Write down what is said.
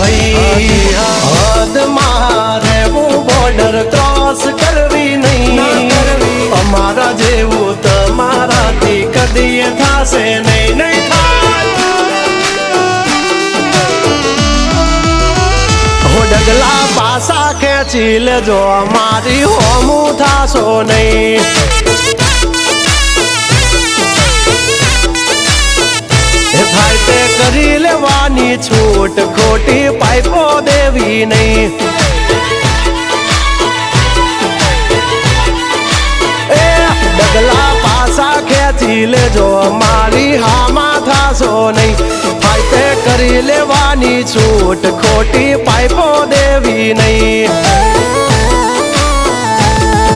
ભાઈ હદ મારે હું બોર્ડર ક્રોસ કરવી નહીં અમારા જેવું તમારાથી કદી થાશે નહીં નહીં થાય હો ડગલા પાસા ખેંચી લેજો અમારી હોમું થાશો નહીં થાય તે કરી લેવાની છૂટ ખોટી પાઇપો દેવી નહીં એ ડગલા પાસા ખેંચી લેજો મારી હામાં થાશો નહીં થાય તે કરી લેવાની છૂટ ખોટી પાઇપો દેવી નહીં